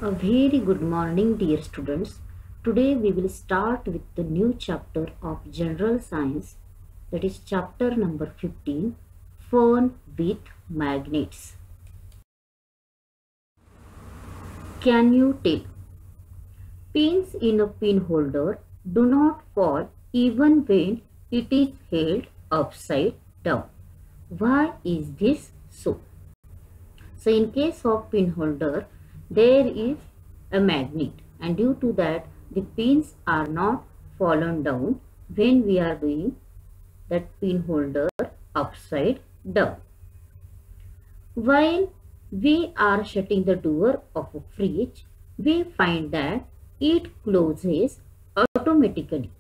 A very good morning, dear students. Today we will start with the new chapter of General Science, that is chapter number 15, Fun with Magnets. Can you tell? Pins in a pin holder do not fall even when it is held upside down. Why is this so? So in case of pin holder, there is a magnet, and due to that the pins are not fallen down when we are doing that pin holder upside down. While we are shutting the door of a fridge, we find that it closes automatically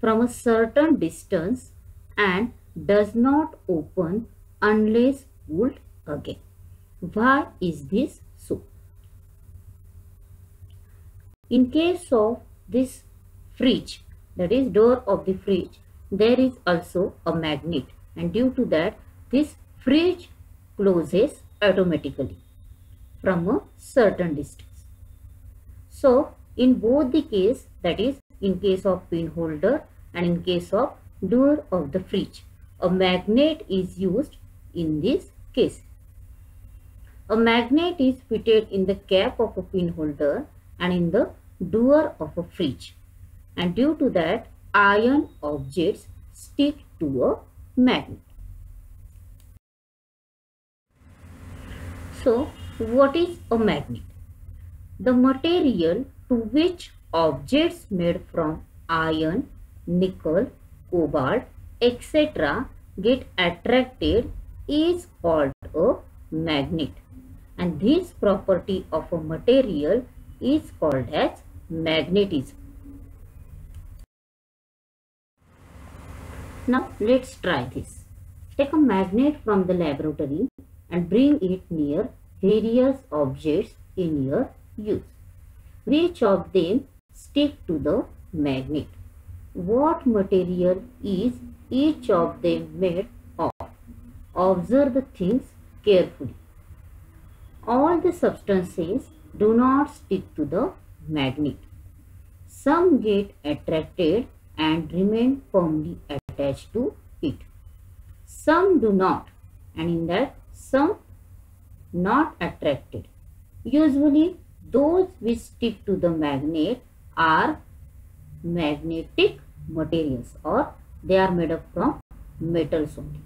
from a certain distance and does not open unless pulled again. Why is this so? In case of this fridge, that is door of the fridge, there is also a magnet, and due to that this fridge closes automatically from a certain distance. So in both the case, that is in case of pin holder and in case of door of the fridge, a magnet is used in this case. A magnet is fitted in the cap of a pin holder and in the door of a fridge, and due to that iron objects stick to a magnet. So what is a magnet? The material to which objects made from iron, nickel, cobalt, etc. get attracted is called a magnet, and this property of a material is called as magnetism. Now let's try this. Take a magnet from the laboratory and bring it near various objects in your use. Which of them stick to the magnet? What material is each of them made of? Observe the things carefully. All the substances do not stick to the magnet. Some get attracted and remain firmly attached to it. Some do not, and in that some not attracted. Usually those which stick to the magnet are magnetic materials, or they are made up from metals only.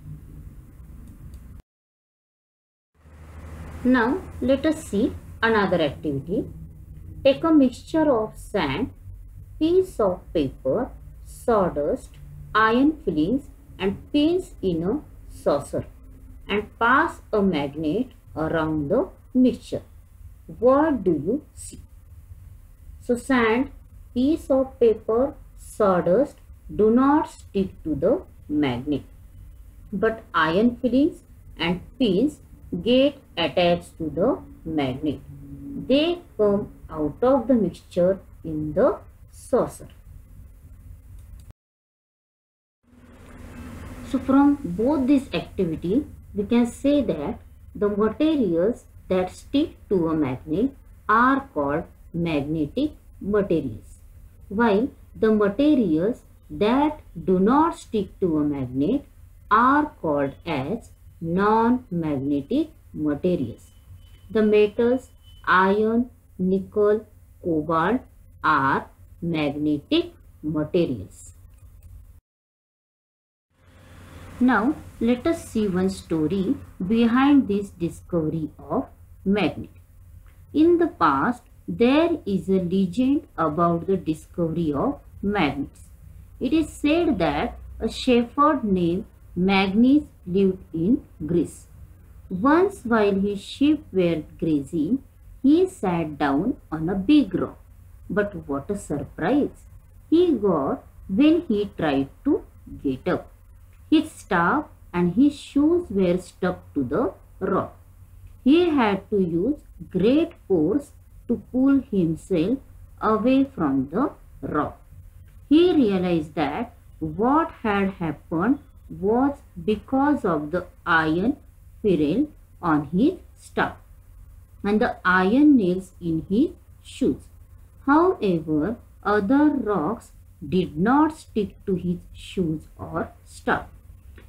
Now let us see another activity. Take a mixture of sand, piece of paper, sawdust, iron fillings and pins in a saucer and pass a magnet around the mixture. What do you see? So sand, piece of paper, sawdust do not stick to the magnet, but iron fillings and pins get attached to the magnet. They come out of the mixture in the saucer. So from both this activity, we can say that the materials that stick to a magnet are called magnetic materials, while the materials that do not stick to a magnet are called as non-magnetic materials. The metals iron, nickel, cobalt are magnetic materials. Now let us see one story behind this discovery of magnet. In the past, there is a legend about the discovery of magnets. It is said that a shepherd named Magnus lived in Greece. Once while his sheep were grazing, he sat down on a big rock. But what a surprise he got when he tried to get up. His staff and his shoes were stuck to the rock. He had to use great force to pull himself away from the rock. He realized that what had happened was because of the iron ferrule on his staff and the iron nails in his shoes. However, other rocks did not stick to his shoes or staff.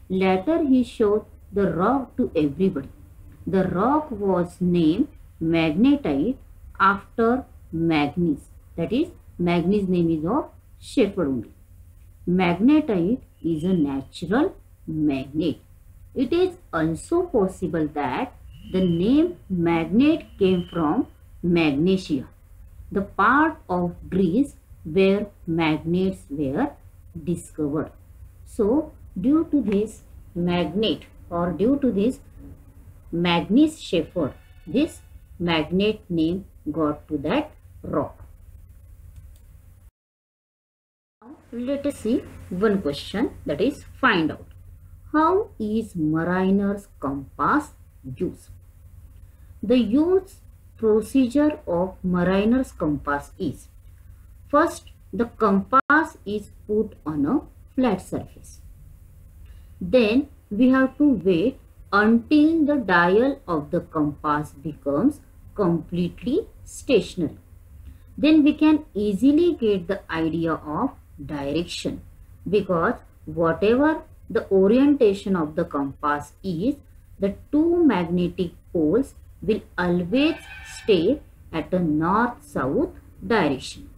Later he showed the rock to everybody. The rock was named magnetite after Magnus. That is, Magnus name is of shepherd only. Magnetite is a natural magnet. It is also possible that the name magnet came from Magnesia, the part of Greece where magnets were discovered. So, due to this magnet or due to this Magnus shepherd, this magnet name got to that rock. Now, let us see one question, that is, find out how is mariner's compass used. The use procedure of mariner's compass is: first, the compass is put on a flat surface. Then we have to wait until the dial of the compass becomes completely stationary. Then we can easily get the idea of direction, because whatever the orientation of the compass is, the two magnetic poles will always stay at a north-south direction.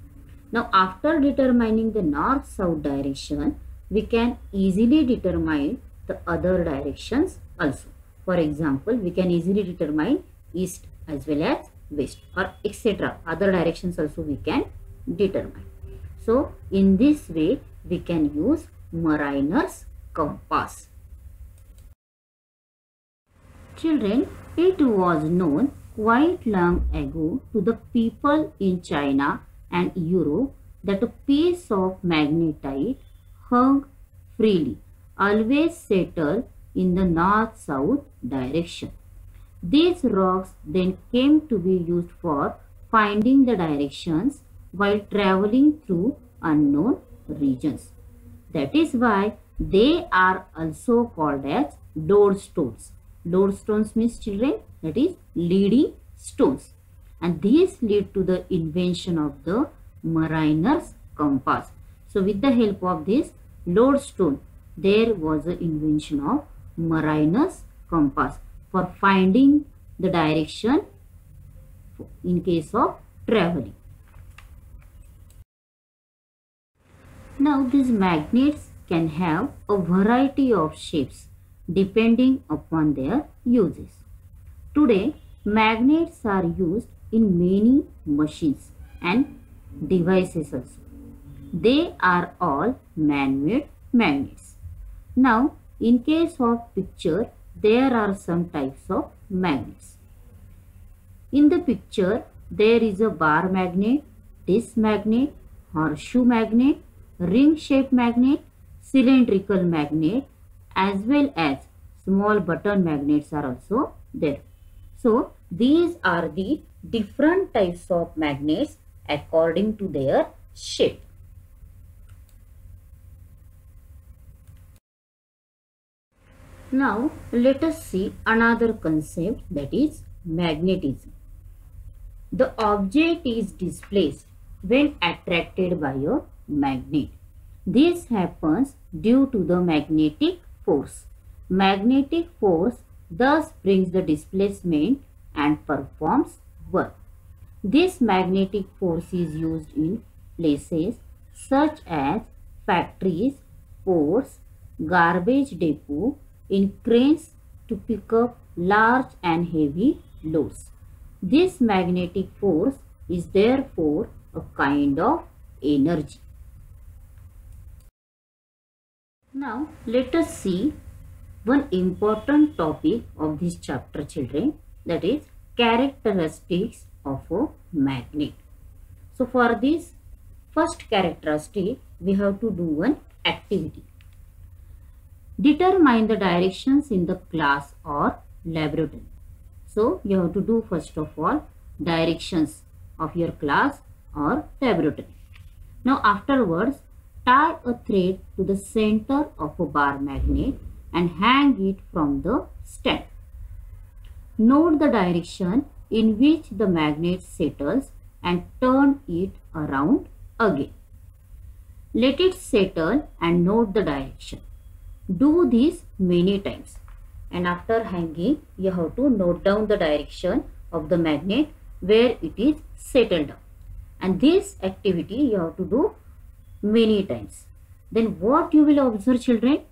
Now, after determining the north-south direction, we can easily determine the other directions also. For example, we can easily determine east as well as west, or etc. Other directions also we can determine. So, in this way, we can use mariner's compass. Children, it was known quite long ago to the people in China and Europe that a piece of magnetite hung freely, always settled in the north-south direction. These rocks then came to be used for finding the directions while traveling through unknown regions. That is why they are also called as lodestones. Lodestones means, children, that is leading stones. And these lead to the invention of the mariner's compass. So with the help of this lodestone, there was the invention of mariner's compass for finding the direction in case of traveling. Now these magnets can have a variety of shapes depending upon their uses. Today, magnets are used in many machines and devices also. They are all man-made magnets. Now, in case of picture, there are some types of magnets. In the picture, there is a bar magnet, disc magnet, horseshoe magnet, ring-shaped magnet, cylindrical magnet, as well as small button magnets are also there. So, these are the different types of magnets according to their shape. Now, let us see another concept, that is magnetism. The object is displaced when attracted by a magnet. This happens due to the magnetic force. Magnetic force thus brings the displacement and performs work. This magnetic force is used in places such as factories, ports, garbage depot, in cranes to pick up large and heavy loads. This magnetic force is therefore a kind of energy. Now let us see one important topic of this chapter, children, that is characteristics of a magnet. So for this first characteristic, we have to do one activity. Determine the directions in the class or laboratory. So you have to do first of all directions of your class or laboratory. Now afterwards, tie a thread to the center of a bar magnet and hang it from the stand. Note the direction in which the magnet settles and turn it around again. Let it settle and note the direction. Do this many times. And after hanging, you have to note down the direction of the magnet where it is settled down. And this activity you have to do many times. Then what you will observe, children?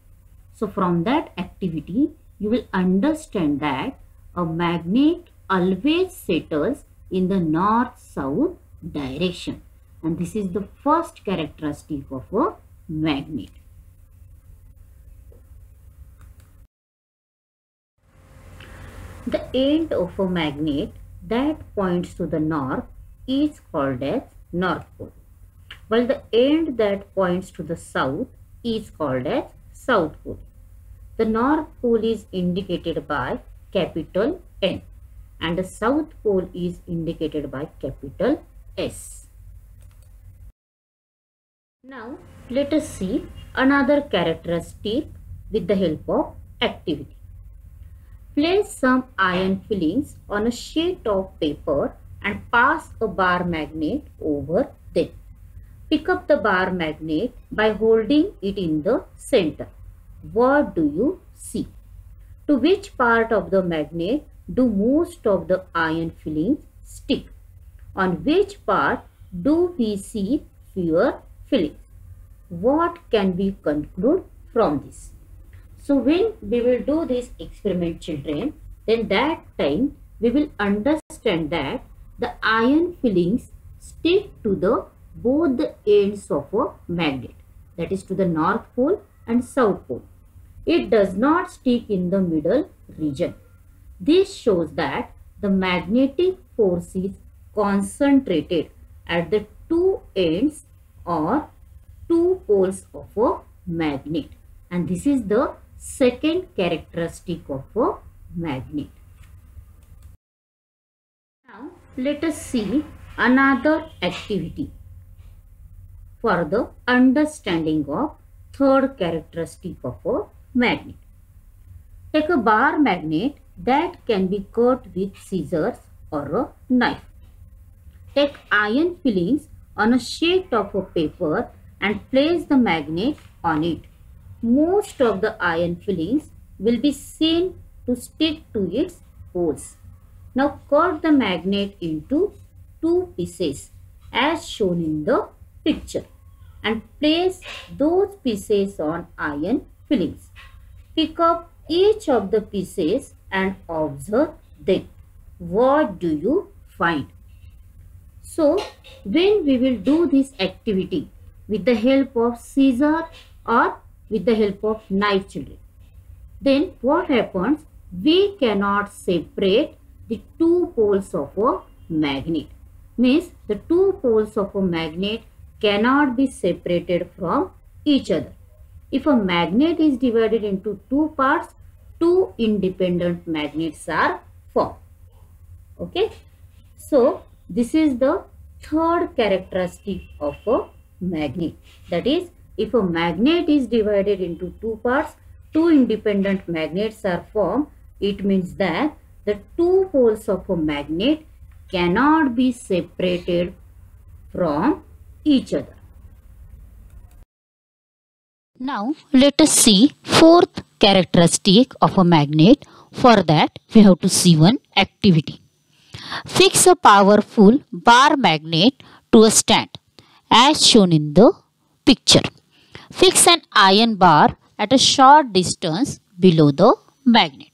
So from that activity, you will understand that a magnet always settles in the north-south direction. And this is the first characteristic of a magnet. The end of a magnet that points to the north is called as North Pole, while the end that points to the south is called as South Pole. The North Pole is indicated by capital N and the South Pole is indicated by capital S. Now let us see another characteristic with the help of activity. Place some iron fillings on a sheet of paper and pass a bar magnet over them. Pick up the bar magnet by holding it in the center. What do you see? To which part of the magnet do most of the iron fillings stick? On which part do we see fewer fillings? What can we conclude from this? So when we will do this experiment, children, then that time we will understand that the iron fillings stick to the both the ends of a magnet, that is to the North Pole and South Pole. It does not stick in the middle region. This shows that the magnetic force is concentrated at the two ends or two poles of a magnet, and this is the second characteristic of a magnet. Now let us see another activity for the understanding of third characteristic of a magnet. Take a bar magnet that can be cut with scissors or a knife. Take iron fillings on a sheet of a paper and place the magnet on it. Most of the iron fillings will be seen to stick to its poles. Now cut the magnet into two pieces as shown in the picture and place those pieces on iron fillings. Pick up each of the pieces and observe them. What do you find? So when we will do this activity with the help of scissors or with the help of knife, children, then what happens? We cannot separate the two poles of a magnet. Means the two poles of a magnet cannot be separated from each other. If a magnet is divided into two parts, two independent magnets are formed. Okay. So this is the third characteristic of a magnet. That is, if a magnet is divided into two parts, two independent magnets are formed. It means that the two poles of a magnet cannot be separated from each other. Now let us see fourth characteristic of a magnet. For that we have to see one activity. Fix a powerful bar magnet to a stand as shown in the picture. Fix an iron bar at a short distance below the magnet.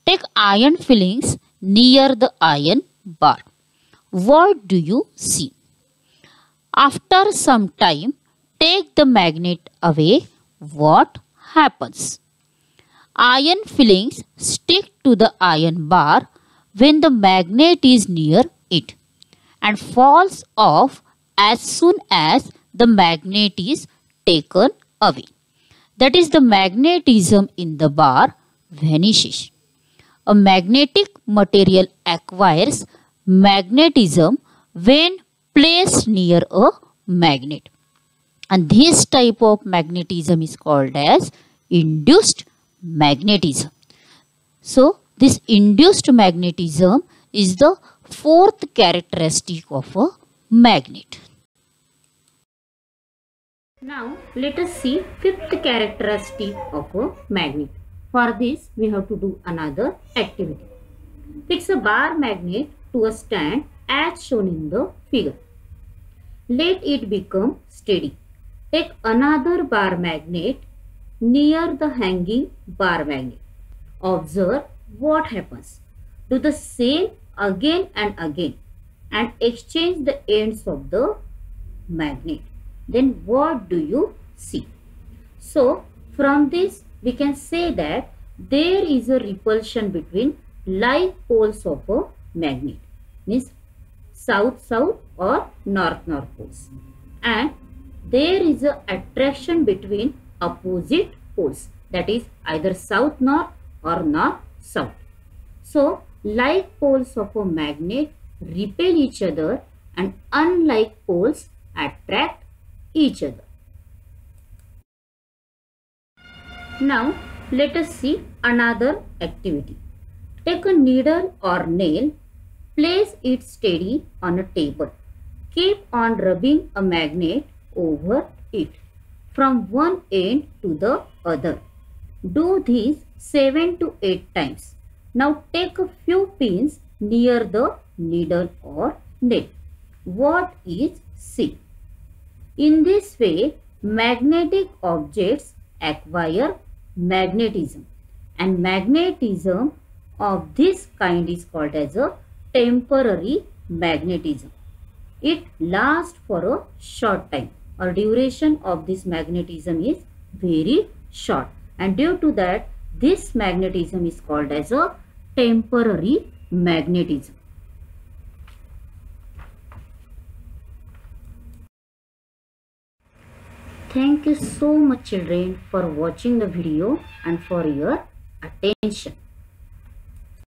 Take iron fillings near the iron bar. What do you see? After some time, take the magnet away. What happens? Iron fillings stick to the iron bar when the magnet is near it and falls off as soon as the magnet is taken away. That is, the magnetism in the bar vanishes. A magnetic material acquires magnetism when placed near a magnet, and this type of magnetism is called as induced magnetism. So this induced magnetism is the fourth characteristic of a magnet. Now let us see fifth characteristic of a magnet. For this we have to do another activity. Fix a bar magnet to a stand as shown in the figure. Let it become steady. Take another bar magnet near the hanging bar magnet. Observe what happens. Do the same again and exchange the ends of the magnet. Then what do you see? So from this we can say that there is a repulsion between like poles of a magnet, means south-south or north-north poles, and there is a attraction between opposite poles, that is either south-north or north-south. So like poles of a magnet repel each other and unlike poles attract each other. Now let us see another activity. Take a needle or nail, place it steady on a table. Keep on rubbing a magnet over it from one end to the other. Do this 7 to 8 times. Now take a few pins near the needle or nail. What is C? In this way, magnetic objects acquire magnetism, and magnetism of this kind is called as a temporary magnetism. It lasts for a short time, or duration of this magnetism is very short, and due to that this magnetism is called as a temporary magnetism. Thank you so much children for watching the video and for your attention.